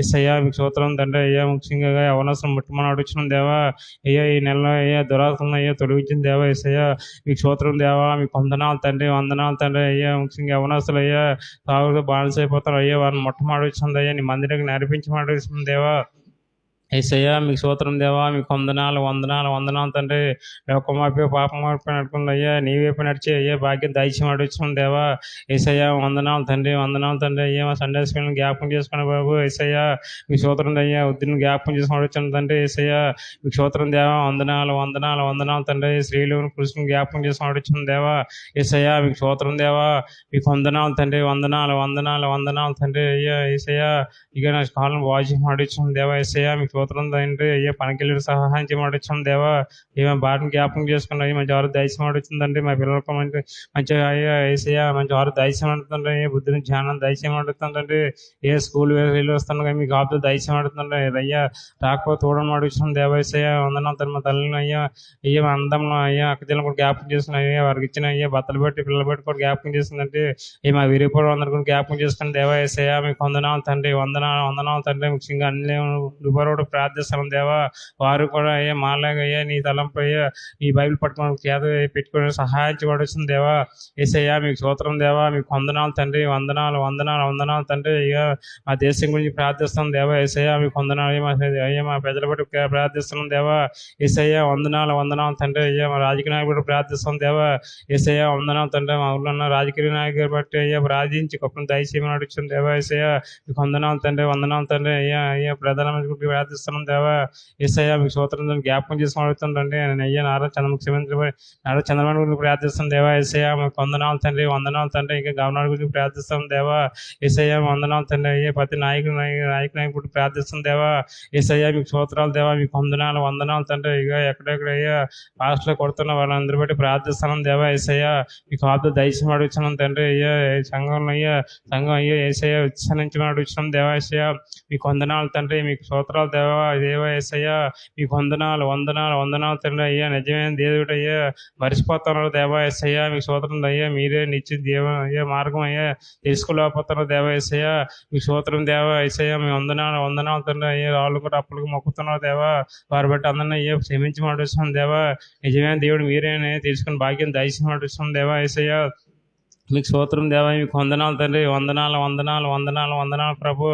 యేసయ్యా మీకు స్తోత్రం తండ్రి. అయ్యా ముఖ్యంగా అవనవసరం ముట్టమని అడుగుతున్నాం దేవా అయ్యా ఈ నెలలో అయ్యా దురాత్మలను అయ్యా తొలగించిన దేవా యేసయ్యా మీకు స్తోత్రం దేవా. మీకు వందనాలు తండ్రి, వందనాలు తండ్రి. అయ్యా ముఖ్యంగా అవనవసలు అయ్యా తాగుతూ బానిస అయిపోతారు అయ్యా వారిని ముట్టమని అడుగుతుంది అయ్యా నీ మందిరానికి నడిపించమని అడుగుతుంది దేవా యేసయ్యా మీకు స్తోత్రం దేవా, మీకు వందనాలు వందనాలు వందనాలు తండ్రి. లోకమాపి పాపమాపి నడుకుండా అయ్యా నీ వైపు నడిచి అయ్యా భాగ్యం దయచేయమని అడుగుతున్నాం దేవా. యేసయ్యా వందనాలు తండ్రి, వందనాలు తండ్రి. అయ్యా మా సండే స్కూల్ని జ్ఞాపకం చేసుకోండి బాబు. యేసయ్యా మీ స్తోత్రం అయ్యా, వృద్ధిని జ్ఞాపకం చేసుకుని అడుగుతున్నాం తండ్రి. యేసయ్యా మీకు స్తోత్రం దేవా, వందనాలు వందనాలు వందనాలు తండ్రి. స్త్రీలు పురుషుని జ్ఞాపకం చేసుకుని అడుగుతున్నాం దేవా. యేసయ్యా మీకు స్తోత్రం దేవా, మీకు వందనాలు తండ్రి, వందనాలు వందనాలు వందనాలు తండ్రి. అయ్యా యేసయ్యా ఇక నా కాలం వాచి అడుగుతున్నాం దేవా. యేసయ్యా మీకు స్తోత్రం తండ్రి. అయ్యా పనికెళ్ళి సహాయం చేయమడుచున్నాం దేవా. ఏమో బాటను జ్ఞాపకం చేసుకుని అయ్యి మంచి ఆరు దయచేయం అడుగుతుందండి. మా పిల్లలకు మంచిగా అయ్యా యేసయ్యా మంచి ఆరు దయచేయం అడుగుతుండే. బుద్ధిని జ్ఞానం దయచేయం అడుగుతుందండి. ఏ స్కూల్ వెళ్ళి వస్తాను కానీ మీకు ఆపుతూ దయచేయం అడుగుతుండే. అయ్యా రాకపోతే చూడడం అడుగుతున్నాం దేవా. యేసయ్యా వందనాలు తండ్రి. మా తల్లిని అయ్యా అయ్యా అందంలో అయ్యా అక్కచెల్లని కూడా జ్ఞాపకం చేస్తున్నాయి. అయ్యా వారికి ఇచ్చిన అయ్యా బట్టలు పెట్టి పిల్లలు పెట్టి కూడా జ్ఞాపకం చేస్తుందంటే ఏ మా విరిపోవడం అందరు కూడా జ్ఞాపకం చేసుకుని దేవా. యేసయ్యా మీకు వందనాలు తండ్రి, వందనాలు వందనాలు తండ్రి. ముఖ్యంగా అన్ని దుబారోడు ప్రార్థిస్తున్నాం దేవా. వారు కూడా అయ్యా మాలాగా అయ్యా నీ తలంపు అయ్యా నీ బైబిల్ పట్టుకొని చేత పెట్టుకుని సహాయం చేయబడుతుంది దేవా. యేసయ్యా మీకు స్తోత్రం దేవా, మీకు వందనాలు తండ్రి, వందనాలు వందనాలు వందనాలు తండ్రి. అయ్యా మా దేశం గురించి ప్రార్థిస్తాం దేవా. యేసయ్యా మీకు వందనాలు. అయ్యా మా ప్రజల బట్టి ప్రార్థిస్తున్నాం దేవా. యేసయ్యా వందనాలు వందనాలు తండ్రి. అయ్యా మా రాజకీయ నాయకులు బట్టి ప్రార్థిస్తాం దేవా. యేసయ్యా వందనాలు తండ్రి. మా ఊళ్ళో ఉన్న రాజకీయ నాయకులు బట్టి అయ్యా ప్రార్థించి గొప్ప దయచేయమని అడుగుతుంది దేవా. యేసయ్యా మీకు వందనాలు తండ్రి, వందనాలు తండ్రి. అయ్యా అయ్యా ప్రధానమంత్రి గురించి ప్రార్థిస్తున్నాం దేవా. యేసయ్యా మీకు స్తోత్రం జ్ఞాపకం చేసుకుని అడుగుతుండండి. నేను అయ్యా నారా చంద్రబాబు గురించి ప్రార్థిస్తాం దేవా. యేసయ్యా మీకు వందనాలు తండ్రి, వందనాలు తండ్రి. ఇంకా గవర్నర్ గురించి ప్రార్థిస్తాం దేవా. యేసయ్యా వందనాలు తండ్రి. అయ్యా ప్రతి నాయకుడు ప్రార్థిస్తాం దేవా. యేసయ్యా మీకు స్తోత్రాలు దేవా, మీకు వందనాలు వందనాలు తండ్రి. ఇక ఎక్కడెక్కడ అయ్యా పాస్టర్లు కొడుతున్న వాళ్ళందరూ బట్టి ప్రార్థిస్తున్నాం దేవా. యేసయ్యా మీకు ఆబ్దు దయచేసి అడుగుతున్నాం తండ్రి. అయ్యా సంఘం అయ్యా యేసయ్యా ఉత్సహించమని అడుగుతున్నాం దేవా. యేసయ్యా మీకు వందనాలు తండ్రి, మీకు స్తోత్రాలు దేవా. యేసయ్యా మీకు వందనాలు వందనాలు వందనాలు తండ్రి. అయ్యా నిజమైన దేవుడు అయ్యా మరిచిపోతున్నారు దేవా. యేసయ్యా మీకు స్తోత్రం అయ్యా. మీరే నిత్య అయ్యా మార్గం అయ్యా తెలుసుకోలేకపోతున్నారు దేవా. యేసయ్యా మీకు స్తోత్రం దేవా. యేసయ్యా మీ వందనాలు వందనాలు తండ్రి. అయ్యా రాళ్ళు కూడా అప్పులకు మొక్కుతున్నారు దేవా. వారి బట్టి అందరినీ అయ్యా క్షమించమడుస్తున్నాం దేవా. నిజమైన దేవుడు మీరేనే తెలుసుకుని భాగ్యం దయచేయమడుస్తున్నాం దేవా. యేసయ్యా మీకు స్తోత్రం దేవా, మీకు వందనాలు తండ్రి. వందనాలు వందనాలు వందనాలు వందనాలు ప్రభు.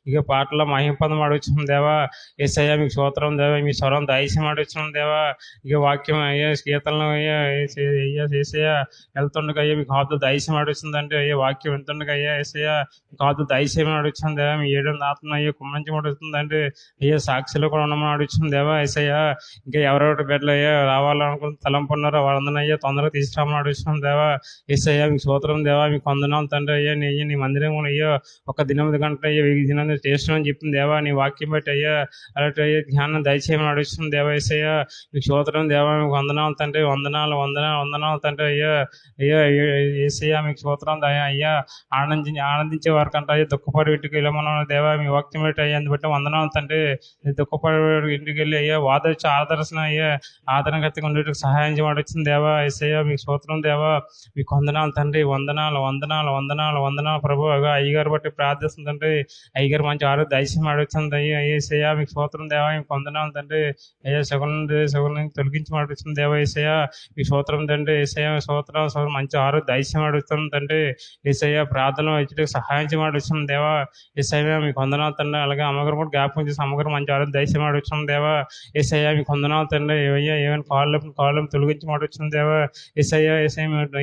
ఇక పాటల్లో మహింపదం అడుగుతున్నాం దేవా. యేసయ్యా మీకు స్తోత్రం దేవా. మీ స్వరం దయచేయం అడుగుతున్నాం దేవా. ఇక వాక్యం అయ్యా గీతలను అయ్యా యేసయ్యా వెళ్తుండగా అయ్యా మీకు ఆదు దయచేయం అడుగుతుందంటే అయ్యా వాక్యం వెళ్తుండగా అయ్యా యేసయ్యా మీకు ఆదు దయచేయం అడుగుతున్నాం దేవా. మీ ఏడు ఆత్మ అయ్యా కుమ్మంచం అడుగుతుందంటే అయ్యా సాక్షిలో కూడా ఉండమని అడుగుతున్నాం దేవా. యేసయ్యా ఇంకా ఎవరెవరి బిడ్డలు అయ్యా రావాలనుకుని తలంపు ఉన్నారో వాళ్ళందరినీ అయ్యా తొందరగా తీసుకురామని అడుగుతున్నాం దేవా. యేసయ్యా మీకు స్తోత్రం దేవా, మీకు వందనాలు తండ్రి. అయ్యా నీ మందిరం అయ్యా ఒక 8 గంటలు అయ్యా 1000 దినాలు చేస్తున్నామని చెప్తుంది దేవా. నీ వాక్యం బట్టి అయ్యా అలాంటి అయ్యా జ్ఞానం దయచేయమని అడుగుతుంది దేవా. యేసయ్యా మీకు స్తోత్రం దేవా, మీకు వందనాలు తండ్రి. వందనాలు వందనాలు వందనాలు తండ్రి. అయ్యా అయ్యా యేసయ్యా మీకు స్తోత్రం అయ్యా ఆనందించే వారి కంటే అయ్యా దుఃఖపడి ఇంటికి వెళ్ళమన్నా దేవా. మీ వాక్యం బట్టి అయ్యా అందుబట్టి వందనాలు తండ్రి. దుఃఖపడి ఇంటికి వెళ్ళి అయ్యా వాదర్చి ఆదర్శన అయ్యా ఆదరణకర్తగా ఉండేటికి సహాయం చేయమడుతుంది దేవా. యేసయ్యా మీకు స్తోత్రం దేవా, మీకు వందనాలు తండ్రి. వందనాలు వందనాలు వందనాలు వందనాలు ప్రభు. అయ్యగారు బట్టి ప్రార్థిస్తుందంటే అయ్యగారు మంచి ఆరోగ్య దయచేయం అడుగుతుంది అయ్యా. యేసయ్యా మీకు స్తోత్రం దేవా, మీకు వందనాలు తండ్రి. అయ్యా సగుల నుంచి తొలగించి అడుగుతుంది దేవా. యేసయ్యా మీకు స్తోత్రం తండ్రి. యేసయ్యా స్తోత్రం మంచి ఆరోగ్య దయచేయం అడుగుతుంది తండ్రి. యేసయ్యా ప్రార్థన ఇచ్చడానికి సహాయం చేయమని అడుగుతుంది దేవా. యేసయ్యా మీకు వందనాలు తండ్రి. అలాగే అమ్మగారు కూడా జ్ఞాపకం చేసి అమ్మగారు మంచి ఆరోగ్య దయచేయం అడుగుతుంది దేవా. యేసయ్యా మీకు వందనాలు తండ్రి. అయ్యా ఏమైనా కాళ్ళు తొలగించి అడుగుతుంది దేవా. యేసయ్యా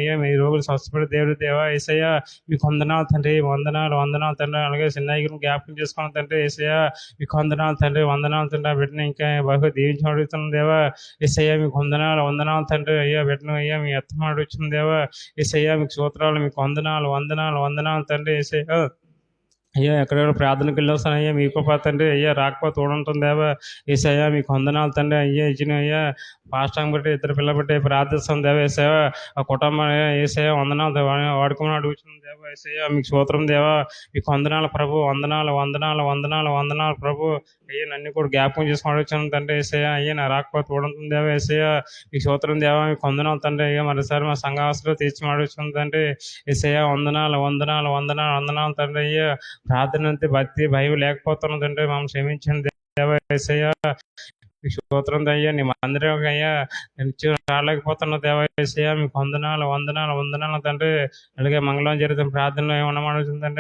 అయ్యా మీ రోగులు స్వస్థపడే దేవుడు దేవా. యేసయ్యా మీకు వందనాలు తండ్రి. వందనాలు వందనాలు తండ్రి. అలాగే చిన్నయ్యను జ్ఞాపకం చేసుకున్న తండ్రి. యేసయ్యా మీకు వందనాలు తండ్రి. వందనాలు తండ్రి. ఆ బిడ్డను ఇంకా బాగా దీవించి అడుగుతున్నాం దేవా. యేసయ్యా మీకు వందనాలు వందనాలు తండ్రి. అయ్యా బిడ్డను అయ్యా మీ ఎత్తమ అడుగుతుంది దేవా. యేసయ్యా మీకు స్తోత్రాలు, మీకు వందనాలు వందనాలు వందనాలు తండ్రి. యేసయ్యా అయ్యా ఎక్కడెక్కడ ప్రార్థనకి వెళ్ళి వస్తాను అయ్యా మీకు తండ్రి. అయ్యా రాకపోతే ఉంటుంది దేవా. యేసయ్యా మీకు వందనాలు తండ్రి. అయ్యా ఇచ్చిన అయ్యా పాస్టర్ని బట్టి 2 పిల్లలు బట్టి ప్రార్థిస్తాం దేవా. యేసయ్యా ఆ కుటుంబం యేసయ్యా వందనాలు వాడుకోమని అడుగుతుంది దేవా. యేసయ్యా మీకు స్తోత్రం దేవా, మీకు వందనాలు ప్రభు. వందనాలు వందనాలు వందనాలు వందనాలు ప్రభు. అయ్యా నన్ను కూడా జ్ఞాపకం చేసుకుని అడుగుతాను తండ్రి. యేసయ్యా అయ్యా నా రాకపోతే ఉంటుంది దేవా. యేసయ్యా మీకు స్తోత్రం దేవా, మీకు వందనాలు తండ్రి. అయ్యా మరోసారి మా సంఘాస్తులు తీర్చి అడుగుతుంది తండ్రి. యేసయ్యా వందనాలు వందనాలు వందనాలు వందనాలు తండ్రి. అయ్యా ప్రార్థన అంతే భక్తి భయం లేకపోతున్నదంటే మమ్మల్ని క్షమించండి దేవా. యేసయ్యా మీకు స్తోత్రం అయ్యా. నీ మందిరం అయ్యా రాలేకపోతున్న దేవా యేసయ్యా మీకు వందనాలు వందనాలు వందనాలు తండ్రి. అలాగే మంగళవారం జరుగుతున్న ప్రార్థనలో ఏమన్నా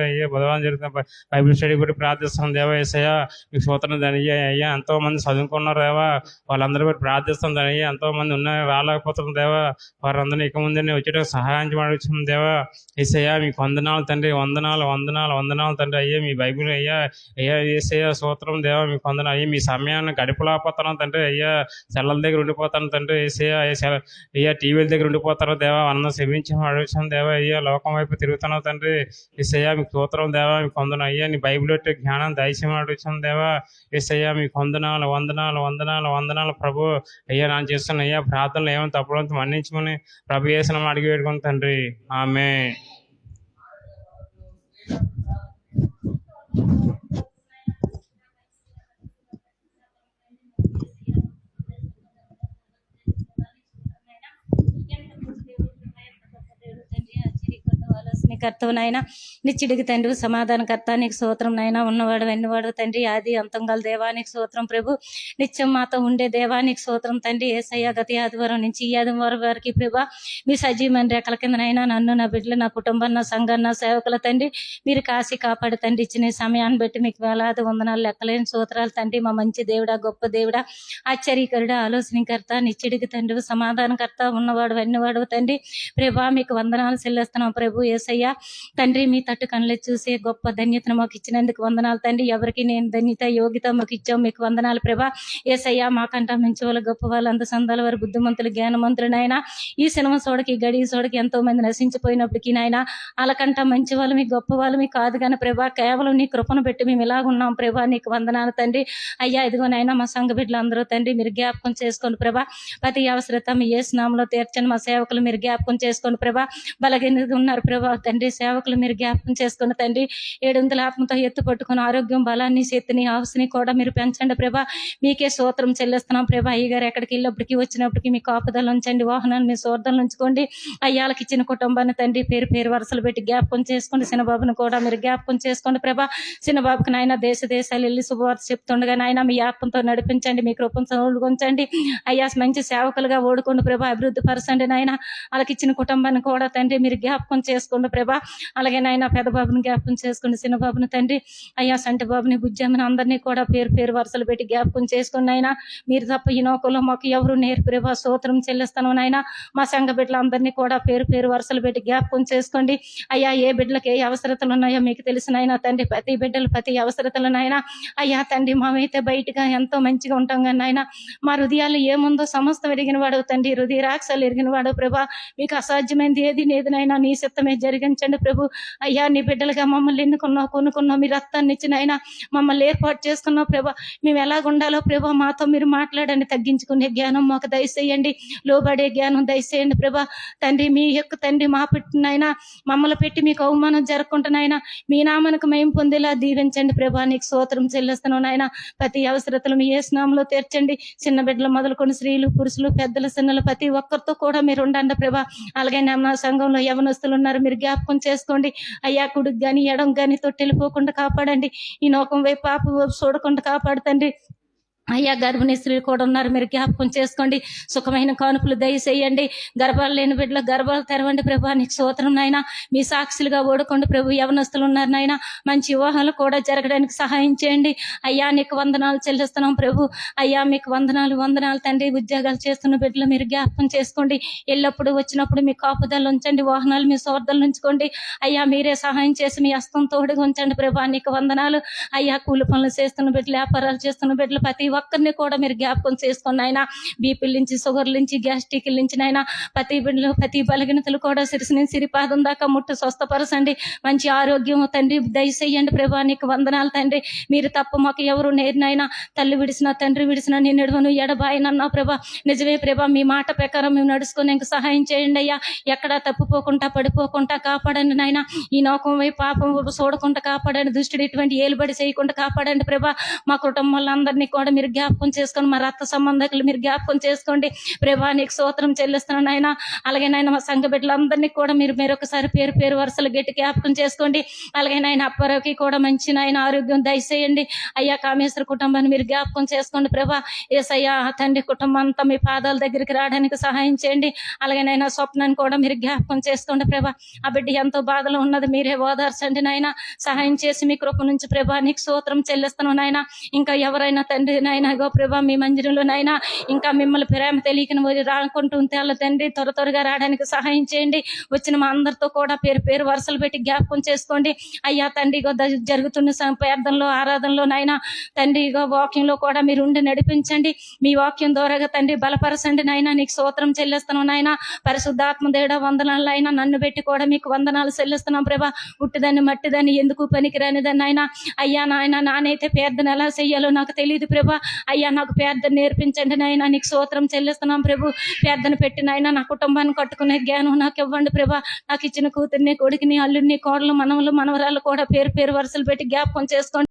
అయ్యా బుధవారం జరుగుతున్న బైబిల్ స్టడీ కూడా ప్రార్థిస్తున్నాం దేవా యేసయ్యా మీకు స్తోత్రం అయ్యా. అయ్యా ఎంతో మంది చదువుకున్నారు దేవా, వాళ్ళందరూ కూడా ప్రార్థిస్తుంది అయ్యా. ఎంతో మంది ఉన్నారు రాలేకపోతున్న దేవా, వారందరినీ ఇక ముందు వచ్చేట సహాయం అడుగుతుంది దేవా యేసయ్యా మీకు వందనాలు తండ్రి. వందనాలు వందనాలు వందనాలు తండ్రి. అయ్యా మీ బైబిల్ అయ్యా అయ్యా యేసయ్యా స్తోత్రం దేవా మీకు వందనాలు. అయ్యా మీ సమయాన్ని గడిపలేకపోతున్నాను తండ్రి. అయ్యా సెల్లల దగ్గర ఉండిపోతాను తండ్రి. యేసయ్యా అయ్యా టీవీల దగ్గర ఉండిపోతాను దేవా, అన్న క్షమించాము అడుగుతాను దేవా. అయ్యా లోకం వైపు తిరుగుతున్నావు తండ్రి. యేసయ్యా మీకు స్తోత్రం దేవా మీకు వందనాలు. అయ్యా నీ బైబిల్ యొక్క జ్ఞానం దయచేయమని అడుగుతాను దేవా. యేసయ్యా మీకు వందనాలు వందనాలు వందనాలు వందనాలు ప్రభు. అయ్యా నేను చేస్తున్న అయ్యా ప్రార్థనలు ఏమైనా తప్పులంతా మన్నించుకుని ప్రభు యేసునామమున అడిగి పెట్టుకుని తండ్రి. ఆమేన్. కర్తవునైనా నిచ్చిడికి తండ్రి సమాధానకర్త నీకు స్తోత్రం నైనా. ఉన్నవాడు వెన్నవాడు తండ్రి, ఆది అంతం గల దేవానికి స్తోత్రం ప్రభు. నిత్యం మాతో ఉండే దేవానికి స్తోత్రం తండ్రి. యేసయ్య గత ఆదివారం నుంచి ఈ ఆదివారం వరకు ప్రభా మీ సజీవమైన రెక్కల కిందనైనా నన్ను, నా బిడ్డలు, నా కుటుంబం, నా సంఘం, నా సేవకుల తండ్రి మీరు కాసి కాపాడు తండ్రి. ఇచ్చిన సమయాన్ని బట్టి మీకు వేలాది వందనాలు లెక్కలేని స్తోత్రాలు తండ్రి. మా మంచి దేవుడా, గొప్ప దేవుడా, ఆశ్చర్యకరుడా, ఆలోచనకర్త, నిచ్చిడికి తండ్రి సమాధానకర్త, ఉన్నవాడు వెన్నవాడు తండ్రి ప్రభా మీకు వందనాలు చెల్లిస్తున్నాం ప్రభు. యేసయ్య తండ్రి మీ తట్టు కనులు చూసే గొప్ప ధన్యతను మాకు ఇచ్చినందుకు వందనాలు తండ్రి. ఎవరికి నేను ధన్యత యోగ్యత మాకు ఇచ్చావు మీకు వందనాలు ప్రభా. యేసయ్య మాకంటా మంచి వాళ్ళు, గొప్ప వాళ్ళు, అంత సందాల వారు, బుద్ధిమంతులు, జ్ఞానమంతులు నాయన. ఈ సినిమా సోడకి గడి సోడకి ఎంతో మంది నశించిపోయినప్పటికీ నాయన వాళ్ళకంటా మంచి వాళ్ళు మీ గొప్ప వాళ్ళు మీ కాదు కానీ ప్రభా, కేవలం నీ కృపను పెట్టి మేము ఇలాగున్నాం ప్రభా. నీకు వందనాలు తండ్రి. అయ్యా ఇదిగో నాయన మా సంఘ బిడ్డలు అందరూ తండ్రి మీరు జ్ఞాపకం చేసుకోండి ప్రభా. ప్రతి అవసరత మీ యేసు నామములో తీర్చండి. మా సేవకులు మీరు జ్ఞాపకం చేసుకోండి ప్రభా. బలహీనంగా ఉన్నారు ప్రభా తండ్రి, సేవకులు మీరు జ్ఞాపకం చేసుకున్న తండ్రి. 700 ఆత్మతో ఎత్తు పట్టుకుని ఆరోగ్యం, బలాన్ని, శక్తిని, ఆవుసిని కూడా మీరు పెంచండి ప్రభా. మీకే స్తోత్రం చెల్లిస్తున్నాం ప్రభా. అయ్యగారు ఎక్కడికి వెళ్ళినప్పటికీ వచ్చినప్పటికీ మీ కాపుదలు ఉంచండి, వాహనాలు మీ స్వార్థాలు ఉంచుకోండి. అయ్యాలకి ఇచ్చిన కుటుంబాన్ని తండ్రి పేరు పేరు వరుసలు పెట్టి జ్ఞాపకం చేసుకోండి. చిన్నబాబుని కూడా మీరు జ్ఞాపకం చేసుకోండి ప్రభా. చిన్నబాబుకి నాయన దేశ దేశాలు వెళ్ళి శుభవార్త చెప్తుండగా నాయన మీ ఆత్మతో నడిపించండి, మీ కృపను ఉంచండి. అయ్యా మంచి సేవకులుగా ఓడుకోండి ప్రభా, అభివృద్ధి పరచండి నాయన. వాళ్ళకి ఇచ్చిన కుటుంబాన్ని కూడా తండ్రి మీరు జ్ఞాపకం చేసుకోండి ప్రభా. అలాగే నాయన పెద్ద బాబుని జ్ఞాపకం చేసుకోండి, చిన్న బాబుని తండ్రి. అయ్యా సంటి బాబుని, బుజ్జమ్మని అందరినీ కూడా పేరు పేరు వరుసలు పెట్టి జ్ఞాపకం చేసుకోండి నాయన. మీరు తప్ప ఈ నోకలో మాకు ఎవరు నేర్పు ప్రభా. స్తోత్రం చెల్లిస్తాను నాయన. మా సంఘ బిడ్డలందరినీ కూడా పేరు పేరు వరుసలు పెట్టి జ్ఞాపకం చేసుకోండి. అయ్యా ఏ బిడ్డలకు ఏ అవసరతలు ఉన్నాయో మీకు తెలిసినైనా తండ్రి, ప్రతి బిడ్డలు ప్రతి అవసరతలునైనా అయ్యా తండ్రి మేమైతే బయటగా ఎంతో మంచిగా ఉంటాం కానీ నాయన మా హృదయాలు ఏముందో సమస్తం ఎరిగిన వాడు తండ్రి, హృదయ రాక్షలు ఎరిగిన వాడు ప్రభా. మీకు అసాధ్యమైనది ఏది లేదునైనా నీ చిత్తమే జరిగించండి ప్రభు. అయ్యా నీ బిడ్డలుగా మమ్మల్ని ఎన్నుకున్నావు, కొనుక్కున్నావు, మీ రక్తాన్ని ఇచ్చినైనా మమ్మల్ని ఏర్పాటు చేసుకున్నావు ప్రభా. మేము ఎలాగ ఉండాలో ప్రభా మాతో మీరు మాట్లాడండి. తగ్గించుకునే జ్ఞానం మాకు దయచేయండి, లోబడే జ్ఞానం దయచేయండి ప్రభా. తండ్రి మీ యొక్క తండ్రి మా పెట్టినైనా మమ్మల్ని పెట్టి మీకు అవమానం జరగకుండానైనా మీ నామనకు మేము పొందేలా దీవించండి ప్రభా. నీకు స్తోత్రం చెల్లిస్తున్నావు నాయన. ప్రతి అవసరతలు మీ యేసు నామములో తీర్చండి. చిన్న బిడ్డలు మొదలుకొని స్త్రీలు, పురుషులు, పెద్దల, చిన్నలు ప్రతి ఒక్కరితో కూడా మీరు ఉండండి ప్రభా. అలాగే నా సంఘంలో యవనస్తులు ఉన్నారు, మీరు జ్ఞాపకం చేసుకోండి అయ్యా. కుడికి కానీ ఎడం కానీ తొట్టెళ్ళిపోకుండా కాపాడండి. ఈ నోకం వైపు పాప చూడకుండా కాపాడుతండి అయ్యా. గర్భిణీ స్త్రీలు కూడా ఉన్నారు, మీరు జ్ఞాపకం చేసుకోండి. సుఖమైన కానుకలు దయచేయండి. గర్భాలు లేని బిడ్డలు గర్భాలు తెరవండి ప్రభా. నీకు స్తోత్రం నాయన. మీ సాక్షులుగా ఓడుకోండి ప్రభు. యవనస్తులు ఉన్నారు నాయన, మంచి వివాహాలు కూడా జరగడానికి సహాయం చేయండి అయ్యా. నీకు వందనాలు చెల్లిస్తున్నాం ప్రభు. అయ్యా మీకు వందనాలు వందనాలు తండ్రి. ఉద్యోగాలు చేస్తున్న బిడ్డలు మీరు జ్ఞాపకం చేసుకోండి. ఎల్లప్పుడు వచ్చినప్పుడు మీ కాపుదలు ఉంచండి, వాహనాలు మీ స్వార్థాలు ఉంచుకోండి అయ్యా. మీరే సహాయం చేసి మీ హస్తం తోడుగా ఉంచండి ప్రభా. నీకు వందనాలు అయ్యా. కూలి పనులు చేస్తున్న బిడ్డలు, వ్యాపారాలు చేస్తున్న బిడ్డలు ప్రతి ఒక్కరిని కూడా మీరు జ్ఞాపకం చేసుకుని ఆయన. బీపీల నుంచి, షుగర్ల నుంచి, గ్యాస్ట్రిక్ల నుంచి నైనా ప్రతి బిడ్డలు ప్రతి బలహీనతలు కూడా సిరిసి నుంచి సిరిపాదం దాకా ముట్టు స్వస్థపరచండి. మంచి ఆరోగ్యం తండ్రి దయచేయండి ప్రభా. నీకు వందనాలు తండ్రి. మీరు తప్ప మాకు ఎవరు నేర్నైనా. తల్లి విడిచిన తండ్రి విడిచిన నేను ఎడవను ఎడబాయనన్నా ప్రభా. నిజమే ప్రభా. మీ మాట ప్రకారం మేము నడుచుకుని ఇంక సహాయం చేయండి అయ్యా. ఎక్కడా తప్పుపోకుండా పడిపోకుండా కాపాడండి నాయన. ఈ నోకం వైపు పాపం చూడకుండా కాపాడండి. దుష్టుడు ఇటువంటి ఏలుబడి చేయకుండా కాపాడండి ప్రభా. మా కుటుంబాలందరినీ కూడా మీరు మీరు జ్ఞాపకం చేసుకోండి. మా రక్త సంబంధికులు మీరు జ్ఞాపకం చేసుకోండి ప్రభా. నీకు స్తోత్రం చెల్లిస్తున్నాను నాయన. అలాగే నాయన మా సంఘ బిడ్డలందరినీ కూడా మీరు మరొకసారి పేరు పేరు వరుసలు గట్టి జ్ఞాపకం చేసుకోండి. అలాగే నాయన అప్పారావుకి కూడా మంచి నాయన ఆరోగ్యం దయచేయండి అయ్యా. కామేశ్వర కుటుంబాన్ని మీరు జ్ఞాపకం చేసుకోండి ప్రభా. యేసయ్యా తండ్రి కుటుంబం అంతా మీ పాదాల దగ్గరికి రావడానికి సహాయం చేయండి. అలాగే నాయన స్వప్నాన్ని కూడా మీరు జ్ఞాపకం చేసుకోండి ప్రభా. ఆ బిడ్డ ఎంతో బాధలో ఉన్నది, మీరే ఓదార్చండి నాయన. సహాయం చేసి మీ కృప నుంచి ప్రభా నీకు స్తోత్రం చెల్లిస్తాను నాయన. ఇంకా ఎవరైనా తండ్రి నాయన గో ప్రభా మీ మందిరంలో నాయన ఇంకా మిమ్మల్ని ప్రేమ తెలియకని రాకుంటుంటే వాళ్ళ తండ్రి త్వరగా రావడానికి సహాయం చేయండి. వచ్చిన మా అందరితో కూడా పేరు పేరు వరుసలు పెట్టి జ్ఞాపకం చేసుకోండి అయ్యా. తండ్రి జరుగుతున్న ప్రార్థనలో ఆరాధనలో నాయన తండ్రి వాక్యంలో కూడా మీరు ఉండి నడిపించండి. మీ వాక్యం ద్వారాగా తండ్రి బలపరచండి నాయన. నీకు స్తోత్రం చెల్లిస్తున్నాం నాయన. పరిశుద్ధాత్మ దేవుడా వందనాలు అయినా నన్ను పెట్టి కూడా మీకు వందనాలు చెల్లిస్తున్నాం ప్రభా. పుట్టిదాన్ని మట్టిదాన్ని ఎందుకు పనికిరానిదాన్ని నాయన. అయ్యా నాయన నానైతే ప్రార్థన ఎలా చెయ్యాలో నాకు తెలియదు ప్రభా. అయ్యా నాకు ప్రార్థన నేర్పించండి నాయన. నీకు స్తోత్రం చెల్లిస్తున్నాం ప్రభు. ప్రార్థన పెట్టి నాయన నా కుటుంబాన్ని కట్టుకునే జ్ఞానం నాకు ఇవ్వండి ప్రభా. నాకు ఇచ్చిన కూతుర్ని, కొడుకుని, అల్లుడిని, కోడలు, మనవలు, మనవరాలు కూడా పేరు పేరు వరుసలు పెట్టి జ్ఞాపకం చేసుకోండి.